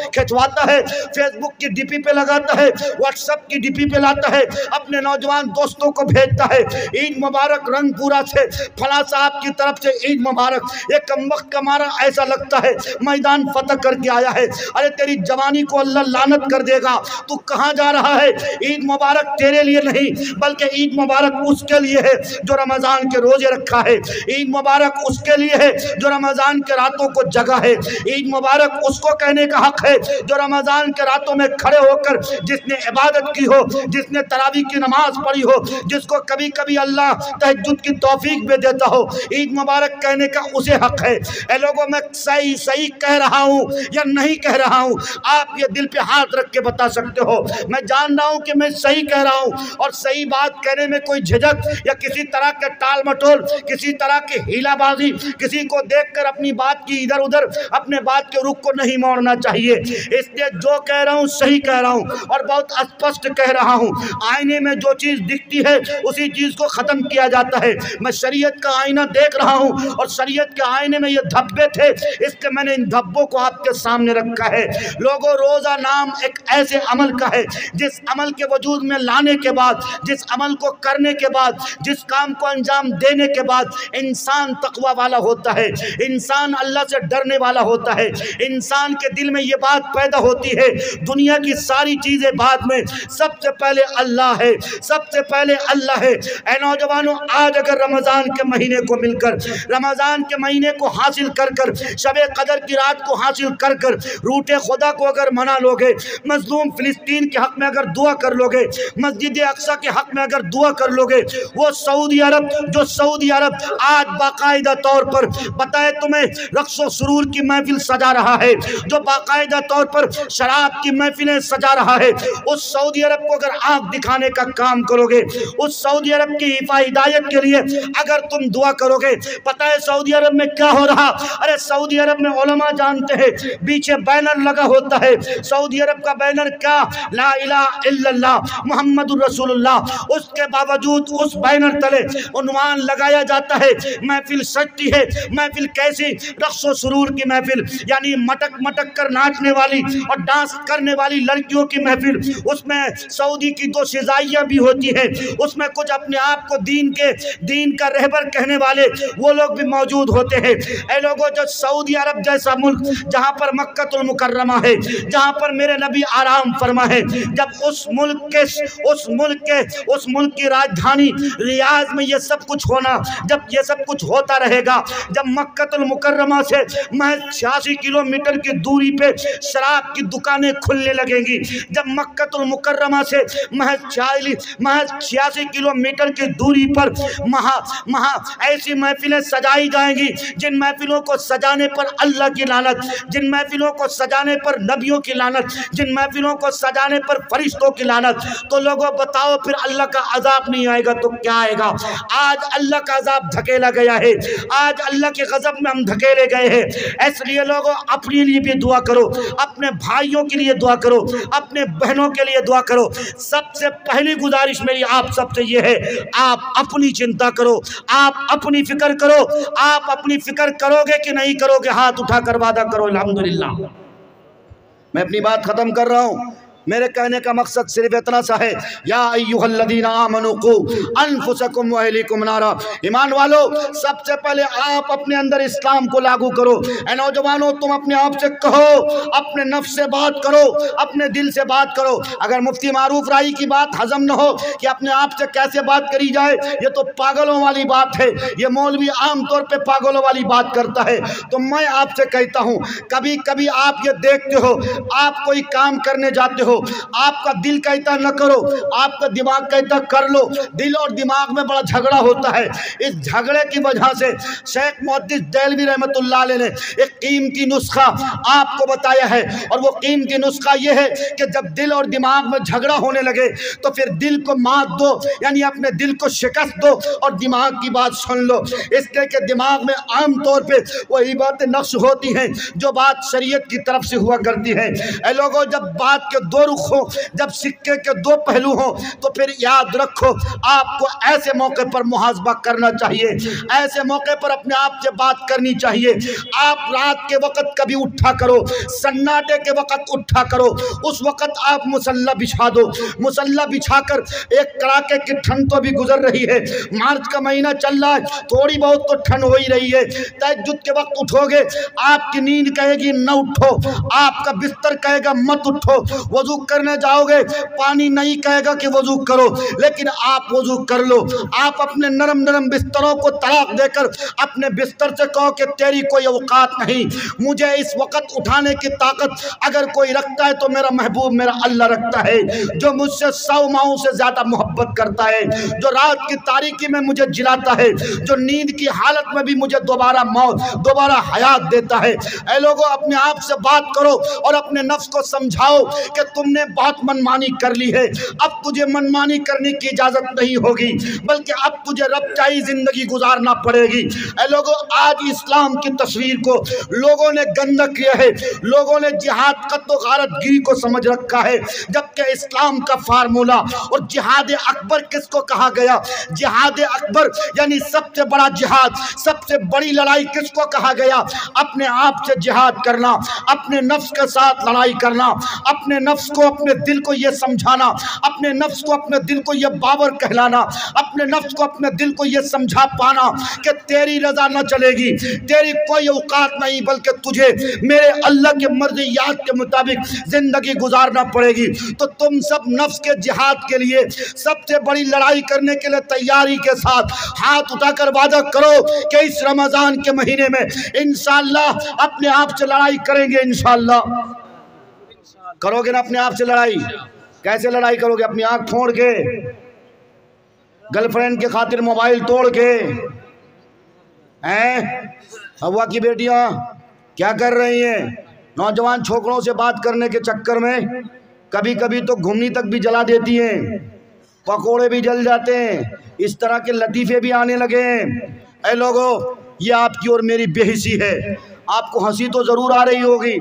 खिंचवाता है, फेसबुक की डीपी पे लगाता है, व्हाट्सएप की डीपी पे लाता है, अपने नौजवान दोस्तों को भेजता है ईद मुबारक रंगपुरा से, फला साहब की तरफ से ईद मुबारक। ये कमबख्त का मारा ऐसा लगता है मैदान फतह करके आया है। अरे तेरी जवानी को अल्लाह लानत कर देगा, तू कहाँ जा रहा है? ईद मुबारक तेरे लिए नहीं बल्कि ईद मुबारक उसके लिए है जो रमजान के रोजे रखा है, ईद मुबारक उसके लिए है जो रमजान के रातों को जगा है, ईद मुबारक उसको कहने का हक है जो रमजान के रातों में खड़े होकर जिसने इबादत की हो, जिसने तरावी की नमाज पढ़ी हो, जिसको कभी कभी अल्लाह तहज्जुद की तौफीक भी देता हो, ईद मुबारक कहने का उसे हक है। ए लोगों, मैं सही सही कह रहा हूँ या नहीं कह रहा हूँ? आप ये दिल पे हाथ रख के बता सकते हो। मैं जान रहा हूँ कि मैं सही कह रहा हूँ और सही बात कहने में कोई झिझक या किसी तरह के टाल मटोल, किसी तरह की हीलाबाजी, किसी को देखकर अपनी बात की इधर उधर, अपने बात के रुख को नहीं मोड़ना चाहिए। इसलिए जो कह रहा हूँ सही कह रहा हूँ और बहुत स्पष्ट कह रहा हूँ। आईने में जो चीज़ दिखती है उसी चीज़ को ख़त्म किया जाता है। मैं शरीयत का आईना देख रहा हूँ और शरीयत के आईने में ये धब्बे थे, इसलिए मैंने इन धब्बों को आपके सामने रखा है। लोगों, रोज़ा नाम एक ऐसे अमल का है जिस अमल के वजूद में लाने के बाद, जिस अमल को करने के बाद, जिस काम को अंजाम देने के बाद इंसान तकवा वाला होता है, इंसान अल्लाह से डरने वाला होता है, इंसान के दिल में ये बात पैदा होती है दुनिया की सारी चीज़ें बाद में, सबसे पहले अल्लाह है, सबसे पहले अल्लाह है। ऐ नौजवानों, आज अगर रमज़ान के महीने को मिलकर, रमज़ान के महीने को हासिल कर कर, शबे कदर की रात को हासिल कर कर रूठे खुदा को अगर मना लोगे, मजलूम फिलिस्तीन के हक में अगर दुआ कर लोगे, मस्जिद अक्सा के हक में अगर दुआ कर लोगे, वो सऊदी अरब, जो सऊदी अरब आज बाकायदा तौर पर बताए तुम्हें रक्सो सुरूर की महफिल सजा रहा है, जो बाकायदा तौर पर शराब की महफिलें सजा रहा है, उस सऊदी अरब को अगर आंख दिखाने का काम करोगे, उस सऊदी अरब की हिदायत के लिए अगर तुम दुआ करोगे, पता है सऊदी अरब में क्या हो रहा? अरे सऊदी अरब में उलमा जानते हैं, पीछे बैनर लगा होता है, सऊदी अरब का बैनर क्या? ला इलाहा इल्लल्लाह मुहम्मदुर रसूलुल्लाह। उसके बावजूद उस बैनर तले में उन्वान लगाया जाता है, महफिल सजती है, महफिल कैसी, रक्सो सुरूर की महफिल, यानी मटक मटक कर नाचने वाली और डांस करने वाली लड़कियों की महफिल। उसमें सऊदी की दो सिजाइयाँ भी होती है, उसमें कुछ अपने आप को दीन का रहबर कहने वाले वो लोग भी मौजूद होते हैं। ऐ लोगों, जो सऊदी अरब जैसा मुल्क जहाँ पर मक्कतुल मुकर्रमा है, जहाँ पर मेरे नबी आराम फरमा है, जब उस मुल्क की राजधानी रियाज में ये सब कुछ होना, जब ये सब कुछ होता रहेगा, जब मक्कतुल मुकर्रमा से महज 86 किलोमीटर की दूरी पे शराब की दुकानें खुलने लगेंगी, जब मक्कतुल मुकर्रमा से महज 86 किलोमीटर की दूरी पर ऐसी महफिलें सजाई जाएंगी जिन महफिलों को सजाने पर अल्लाह की लानत, जिन महफिलों को सजाने पर नबियों की लानत, जिन महफिलों को सजाने पर फरिश्तों की लानत। तो लोगों बताओ, फिर अल्लाह का अजाब नहीं आएगा तो क्या आएगा? आज अल्लाह का अजाब धकेला गया है, आज अल्लाह के गजब में हम धकेले गए हैं। इसलिए लोगों, अपने लिए भी दुआ करो, अपने भाइयों के लिए दुआ करो, अपने बहनों के लिए दुआ करो। सबसे पहली गुजारिश मेरी आप सबसे ये है, आप अपनी चिंता करो, आप अपनी फिक्र करो। आप अपनी फिक्र करोगे कि नहीं करोगे? हाथ उठाकर वादा करो। अल्हम्दुलिल्लाह। मैं अपनी बात खत्म कर रहा हूँ। मेरे कहने का मकसद सिर्फ इतना सा है, या अय्युहल्लज़ीना आमनू क़ू अनफुसकुम व अहलीकुम नारा। ईमान वालो, सबसे पहले आप अपने अंदर इस्लाम को लागू करो। ऐ नौजवानों, तुम अपने आप से कहो, अपने नफ्स से बात करो, अपने दिल से बात करो। अगर मुफ्ती मारूफ राही की बात हजम न हो कि अपने आप से कैसे बात करी जाए, ये तो पागलों वाली बात है, ये मौलवी आमतौर पर पागलों वाली बात करता है। तो मैं आपसे कहता हूँ, कभी कभी आप ये देखते हो, आप कोई काम करने जाते हो, आपका दिल कहता न करो, आपका दिमाग कहता कर लो। दिल और दिमाग में बड़ा झगड़ा होता है। इस झगड़े की वजह से शेख मुहद्दिस देलवी रहमतुल्लाह अलैह ने एक कीमती नुस्खा आपको बताया है, और वो कीमती नुस्खा ये है कि जब दिल और दिमाग में झगड़ा होने लगे तो फिर दिल को मात दो, यानी अपने दिल को शिकस्त दो और दिमाग की बात सुन लो। इसलिए कि दिमाग में आमतौर पे वही बातें नक्श होती हैं जो बात शरीयत की तरफ से हुआ करती है। ऐ लोगों, जब बात के दो रुख हो, जब सिक्के के दो पहलू हो, तो फिर याद रखो, आपको ऐसे मौके पर मुहासबा करना चाहिए, ऐसे मौके पर अपने आप से बात करनी चाहिए। आप रात के वक्त कभी उठा करो, सन्नाटे के वक्त उठा करो, उस वक्त आप मुसल्ला बिछा दो। मुसल्ला बिछाकर, एक कड़ाके की ठंड तो भी गुजर रही है, मार्च का महीना चल रहा है, थोड़ी बहुत तो ठंड हो ही रही है। तहज्जुद के वक्त उठोगे, आपकी नींद कहेगी न उठो, आपका बिस्तर कहेगा मत उठो, वजू करने जाओगे पानी नहीं कहेगा कि वजू करो, लेकिन आप वजू कर लो। आप अपने नरम नरम बिस्तरों को तलाक देकर अपने बिस्तर से कहो कि तेरी कोई औकात नहीं, मुझे इस वक्त उठाने की ताकत अगर कोई रखता है तो मेरा महबूब मेरा अल्लाह रखता है, जो मुझसे 100 माओं से ज्यादा मोहब्बत करता है, जो रात की तारीकी में मुझे जिलाता है, जो नींद की हालत में भी मुझे दोबारा हयात देता है। ऐ लोगों, अपने आप से बात करो और अपने नफ्स को समझाओ कि तुमने बहुत मनमानी कर ली है, अब तुझे मनमानी करने की इजाजत नहीं होगी, बल्कि अब तुझे रबचाई जिंदगी गुजारना पड़ेगी। ऐ लोगों, आज इस्लाम की तस्वीर को लोगों ने गंदा किया है, लोगों ने जिहाद कत्ल गारतगिरी को समझ रखा है, जबकि इस्लाम का फार्मूला और जिहाद अकबर किसको कहा गया? जिहाद अकबर यानी सबसे बड़ा जिहाद, सबसे बड़ी लड़ाई किसको कहा गया? अपने आप से जिहाद करना, अपने नफ्स के साथ लड़ाई करना, अपने नफ्स को, अपने दिल को ये समझाना, अपने नफ्स को, अपने दिल को ये बाबर कहलाना, अपने नफ्स को, अपने दिल को ये समझा पाना कि तेरी रजा न चलेगी, तेरी कोई औकात नहीं, बल्कि तुझे मेरे अल्लाह के मर्ज़ियात के मुताबिक जिंदगी गुजारना पड़ेगी। तो तुम सब नफ्स के जिहाद के लिए, सबसे बड़ी लड़ाई करने के लिए तैयारी के साथ हाथ उठाकर वादा करो कि इस रमजान के महीने में इंशाअल्लाह अपने आप से लड़ाई करेंगे। इंशाअल्लाह करोगे ना अपने आप से लड़ाई? कैसे लड़ाई करोगे? अपनी आंख फोड़ के, गर्लफ्रेंड के खातिर मोबाइल तोड़ के, हैं? हवा की बेटियां क्या कर रही हैं? नौजवान छोकरों से बात करने के चक्कर में कभी कभी तो घुमनी तक भी जला देती हैं, पकोड़े भी जल जाते हैं, इस तरह के लतीफ़े भी आने लगे हैं। ऐ लोगों, ये आपकी और मेरी बेहिसी है। आपको हंसी तो ज़रूर आ रही होगी,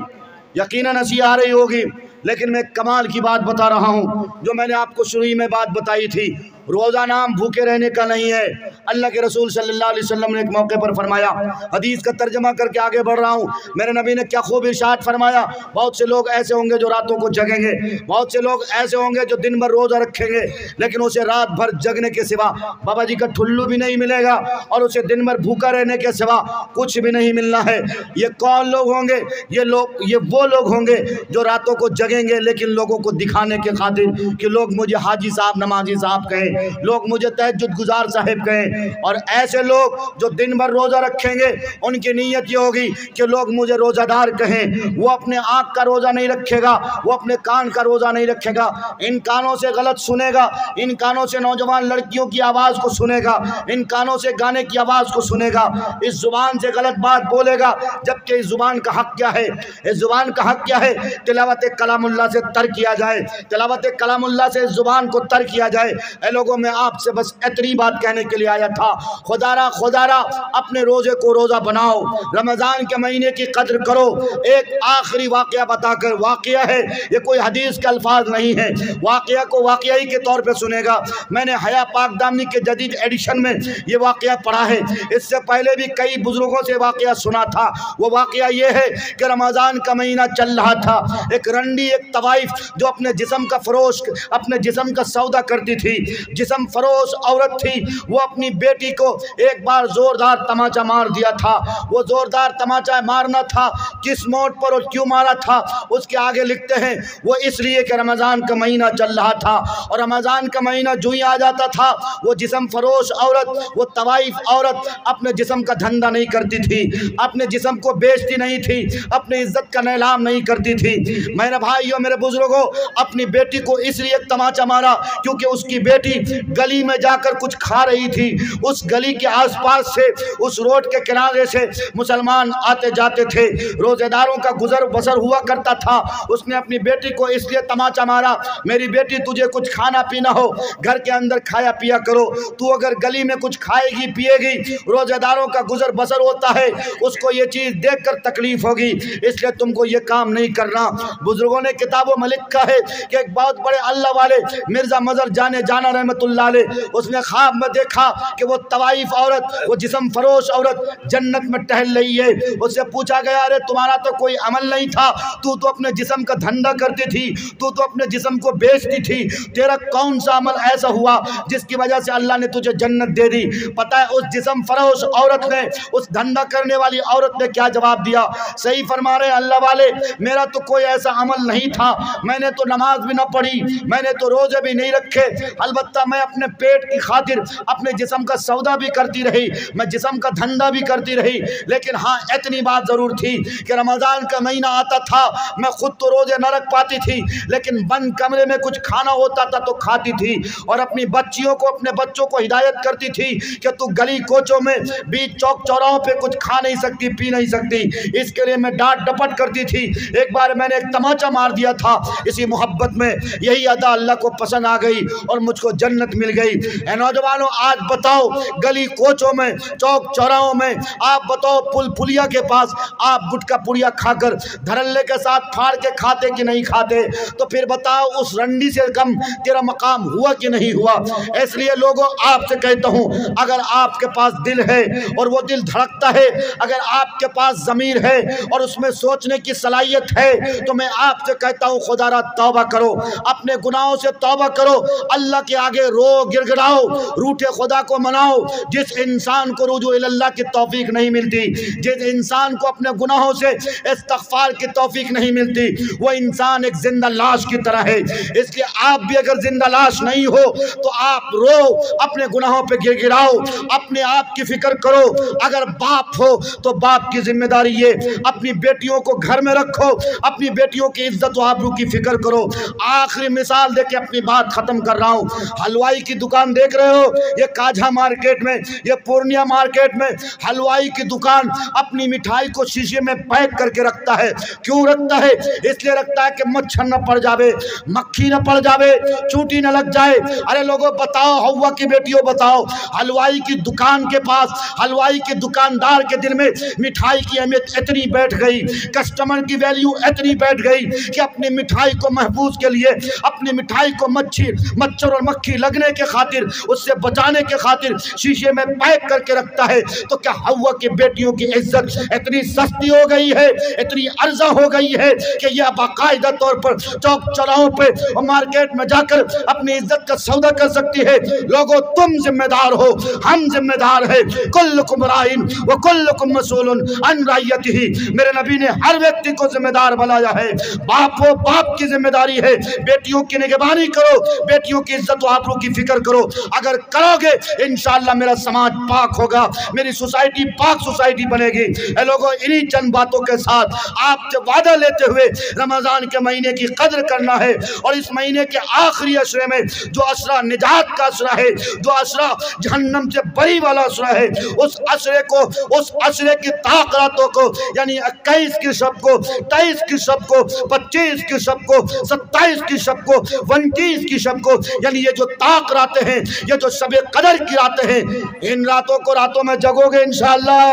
यकीनन हंसी आ रही होगी, लेकिन मैं कमाल की बात बता रहा हूँ। जो मैंने आपको शुरू में बात बताई थी, रोज़ा नाम भूखे रहने का नहीं है। अल्लाह के रसूल सल्लल्लाहु अलैहि वसल्लम ने एक मौके पर फरमाया, हदीस का तर्जमा करके आगे बढ़ रहा हूँ, मेरे नबी ने क्या खूब इरशाद फरमाया, बहुत से लोग ऐसे होंगे जो रातों को जगेंगे, बहुत से लोग ऐसे होंगे जो दिन भर रोज़ा रखेंगे, लेकिन उसे रात भर जगने के सिवा बाबा जी का ठुल्लू भी नहीं मिलेगा और उसे दिन भर भूखा रहने के सिवा कुछ भी नहीं मिलना है। ये कौन लोग होंगे? ये वो लोग होंगे जो रातों को जगेंगे लेकिन लोगों को दिखाने के खातिर कि लोग मुझे हाजी साहब, नमाजी साहब कहें, लोग मुझे तहज्जुद गुजार साहब कहें। और ऐसे लोग जो दिन भर रोज़ा रखेंगे उनकी नीयत ये होगी कि लोग मुझे रोज़ादार कहें। वो अपने आँख का रोज़ा नहीं रखेगा, वो अपने कान का रोज़ा नहीं रखेगा, इन कानों से गलत सुनेगा, इन कानों से नौजवान लड़कियों की आवाज़ को सुनेगा, इन कानों से गाने की आवाज़ को सुनेगा, इस ज़ुबान से गलत बात बोलेगा, जबकि इस ज़ुबान का हक़ क्या है? इस ज़ुबान का हक़ क्या है? तिलावत कलामुल्लाह से तर किया जाए, तिलावत कलामुल्लाह से इस ज़ुबान को तर किया जाए। ऐ लोगों, मैं आपसे बस इतनी बात कहने के लिए आया था, खुदारा अपने रोज़े को रोज़ा बनाओ, रमज़ान के महीने की कद्र करो। एक आखिरी वाक़या बताकर, वाक़या है ये, कोई हदीस के अल्फाज नहीं है, वाक़या को वाक़या के तौर पे सुनेगा। मैंने हया पाक दामनी के जदीद एडिशन में ये वाक़या पढ़ा है, इससे पहले भी कई बुजुर्गों से वाक़या सुना था। वो वाक़या ये है कि रमज़ान का महीना चल रहा था, एक रंडी, एक तवाइफ जो अपने जिस्म का फरोश, अपने जिस्म का सौदा करती थी, जिस्म फरोश औरत थी, वो अपनी बेटी को एक बार ज़ोरदार तमाचा मार दिया था। वो ज़ोरदार तमाचा मारना था, किस मोड़ पर और क्यों मारा था, उसके आगे लिखते हैं वो इसलिए कि रमज़ान का महीना चल रहा था, और रमज़ान का महीना जो ही आ जाता था वो जिस्म फरोश औरत, वो तवाइफ औरत अपने जिस्म का धंधा नहीं करती थी, अपने जिस्म को बेचती नहीं थी, अपनी इज्जत का नीलाम नहीं करती थी। मेरे भाइयों, मेरे बुजुर्गों, अपनी बेटी को इसलिए तमाचा मारा क्योंकि उसकी बेटी गली में जाकर कुछ खा रही थी। उस गली के आसपास से, उस रोड के किनारे से मुसलमान आते जाते थे, रोजेदारों का गुजर बसर हुआ करता था। उसने अपनी बेटी को इसलिए तमाचा मारा, मेरी बेटी तुझे कुछ खाना पीना हो घर के अंदर खाया पिया करो, तू अगर गली में कुछ खाएगी पिएगी, रोजेदारों का गुजर बसर होता है, उसको ये चीज़ देखकर तकलीफ होगी, इसलिए तुमको ये काम नहीं करना। बुजुर्गों ने किताबों में लिखा है कि एक बहुत बड़े अल्लाह वाले मिर्ज़ा मज़र जाना रहमतुल्लाह अलैह, उसने ख्वाब में देखा कि वो तवाइफ औरत, वो जिस्म फरोश औरत जन्नत में टहल रही है। उससे पूछा गया, अरे तुम्हारा तो कोई अमल नहीं था, तू तो अपने जिस्म का धंधा करती थी, तू तो अपने जिस्म को बेचती थी, तेरा कौन सा अमल ऐसा हुआ जिसकी वजह से अल्लाह ने तुझे जन्नत दे दी? पता है उस जिस्म फरोश औरत ने, उस धंधा करने वाली औरत ने क्या जवाब दिया? सही फरमा रहे अल्लाह वाले, मेरा तो कोई ऐसा अमल नहीं था, मैंने तो नमाज भी ना पढ़ी, मैंने तो रोजे भी नहीं रखे, अलबत्ता मैं अपने पेट की खातिर अपने जिस्म का सौदा भी करती रही, मैं जिस्म का धंधा भी करती रही, लेकिन हाँ इतनी बात ज़रूर थी कि रमज़ान का महीना आता था, मैं खुद तो रोजे न रख पाती थी, लेकिन बंद कमरे में कुछ खाना होता था तो खाती थी, और अपनी बच्चियों को, अपने बच्चों को हिदायत करती थी कि तू गली कोचों में, बीच चौक चौराहों पे कुछ खा नहीं सकती, पी नहीं सकती। इसके लिए मैं डांट डपट करती थी। एक बार मैंने एक तमाचा मार दिया था इसी मोहब्बत में, यही अदा अल्लाह को पसंद आ गई और मुझको जन्नत मिल गई। ऐ नौजवानों, आज बताओ गली कोचों में, चौक चौराहों में, आप बताओ पुल पुलिया के पास आप गुटका पुड़िया खाकर धरल्ले के साथ फाड़ के खाते कि नहीं खाते? तो फिर बताओ उस रंडी से कम तेरा मकाम हुआ कि नहीं हुआ? इसलिए लोगों, आपसे कहता हूँ, अगर आपके पास दिल है और वो दिल धड़कता है, अगर आपके पास ज़मीर है और उसमें सोचने की सलाहियत है, तो मैं आपसे कहता हूँ खुदारा तौबा करो, अपने गुनाहों से तौबा करो, अल्लाह के आगे रो गिड़गिड़ाओ, रूठे खुदा को मनाओ। जिस इंसान को रुजू इल्लल्लाह की तौफीक नहीं मिलती, जिस इंसान को अपने गुनाहों से इस्तिग़फ़ार की तौफीक नहीं मिलती, वो इंसान एक जिंदा लाश की तरह है। इसलिए आप भी अगर जिंदा लाश नहीं हो तो आप रो, अपने गुनाहों पे गिड़गिड़ाओ, अपने आप की फिक्र करो। अगर बाप हो तो बाप की जिम्मेदारी ये, अपनी बेटियों को घर में रखो, अपनी बेटियों की इज्जत व आबरू की फिक्र करो। आखिरी मिसाल देके अपनी बात खत्म कर रहा हूँ। हलवाई की दुकान देख रहे हो, ये काझा मार्केट में, ये पूर्णिया मार्केट में हलवाई की दुकान अपनी मिठाई को शीशे में पैक करके रखता है। क्यों रखता है? इसलिए रखता है कि मच्छर न पड़ जावे, मक्खी न पड़ जावे, चूटी न लग जाए। अरे लोगों बताओ, हवा की बेटियों बताओ, हलवाई की दुकान के पास, हलवाई के दुकानदार के दिल में मिठाई की अहमियत इतनी बैठ गई, कस्टमर की वैल्यू इतनी बैठ गई कि अपनी मिठाई को महफूज के लिए, अपनी मिठाई को मच्छर और मक्खी लगने के खातिर, उससे बचाने के खातिर शीशे में पैक करके रखता है, तो क्या हव्वा की बेटियों की इज्जत इतनी सस्ती हो गई है, इतनी अर्जा हो गई है कि यह बाकायदा तौर पर चौक चौराहों पे और मार्केट में जाकर अपनी इज्जत का सौदा कर सकती है। लोगों, तुम जिम्मेदार हो, हम जिम्मेदार है। कुल्लुकुम राइन व कुल्लुकुम मसूलुन अन रइयतिही। मेरे नबी ने हर व्यक्ति को जिम्मेदार बनाया है। बाप हो, बाप की जिम्मेदारी है। बेटियों की निगरानी करो, बेटियों की इज्जत व आबरू की फिक्र करो। अगर करोगे इंशाअल्लाह मेरा समाज पाक होगा, मेरी सोसाइटी पाक सोसाइटी बनेगी। ए लोगों, इन्हीं चंद बातों के साथ आपसे वादा लेते हुए रमजान के महीने की कदर करना है और इस महीने के आखिरी अशरे में जो अशरा निजात का अशरा है, जो अशरा जहन्नम से बरी वाला अशरा है, उस अशरे को, उस अशरे की ताकतों को, यानी 21 की शब को, 23 की शब को, 25 की शब को, 27 की शब को, 29 की शब को, यानी ये जो ताक रातें हैं, ये जो शबे कदर की रातें हैं, इन रातों को रातों में जगोगे इंशाअल्लाह।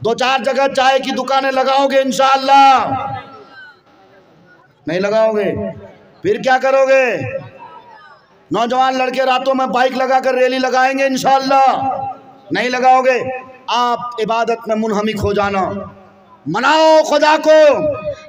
2-4 जगह चाय की दुकानें लगाओगे इंशाअल्लाह? नहीं लगाओगे? फिर क्या करोगे? नौजवान लड़के रातों में बाइक लगाकर रैली लगाएंगे इंशाअल्लाह? नहीं लगाओगे? आप इबादत में मुनहमिक हो जाना, मनाओ खुदा को,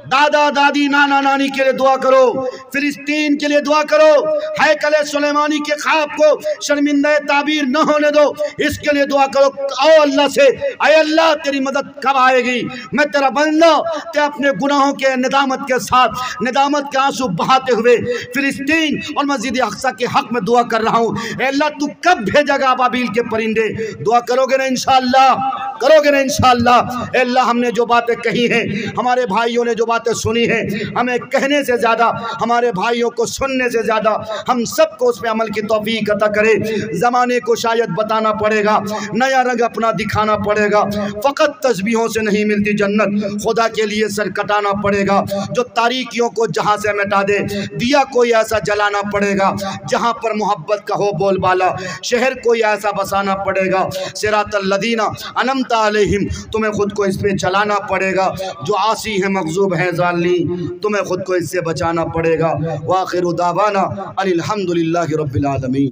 दादा दादी नाना नानी के लिए दुआ करो, फिलिस्तीन के लिए दुआ करो, हैकले सुलेमानी के ख्वाब को शर्मिंदा ताबीर न होने दो, इसके लिए दुआ करो। आओ अल्लाह से, अय अल्लाह तेरी मदद कब आएगी? मैं तेरा बंदा, ते अपने गुनाहों के निदामत के साथ, निदामत के आंसू बहाते हुए फिलिस्तीन और मस्जिद अक्सा के हक में दुआ कर रहा हूँ। अल्लाह तू कब भेजेगा अबाबील के परिंदे? दुआ करोगे ना इंशाअल्लाह? करोगे ना इंशाअल्लाह? अल्लाह, हमने जो बातें कही हैं, हमारे भाइयों ने जो बातें सुनी हैं, हमें कहने से ज़्यादा, हमारे भाइयों को सुनने से ज़्यादा हम सबको उस पर अमल की तौफीक अता करे। ज़माने को शायद बताना पड़ेगा, नया रंग अपना दिखाना पड़ेगा। फ़कत तस्बीहों से नहीं मिलती जन्नत, खुदा के लिए सर कटाना पड़ेगा। जो तारीकियों को जहाँ से मिटा दे, दिया कोई ऐसा जलाना पड़ेगा जहाँ पर मोहब्बत का हो बोलबाला। शहर कोई ऐसा बसाना पड़ेगा, सिरातल लदीना अनमता अलैहिम, तुम्हें खुद को इस पर चलाना पड़ेगा। जो आसी है, मग़ज़ूब है, ज़ाली, तुम्हें खुद को इससे बचाना पड़ेगा। व आखिरु दावाना अनिल हम्दुलिल्लाहि रब्बिल आलमीन।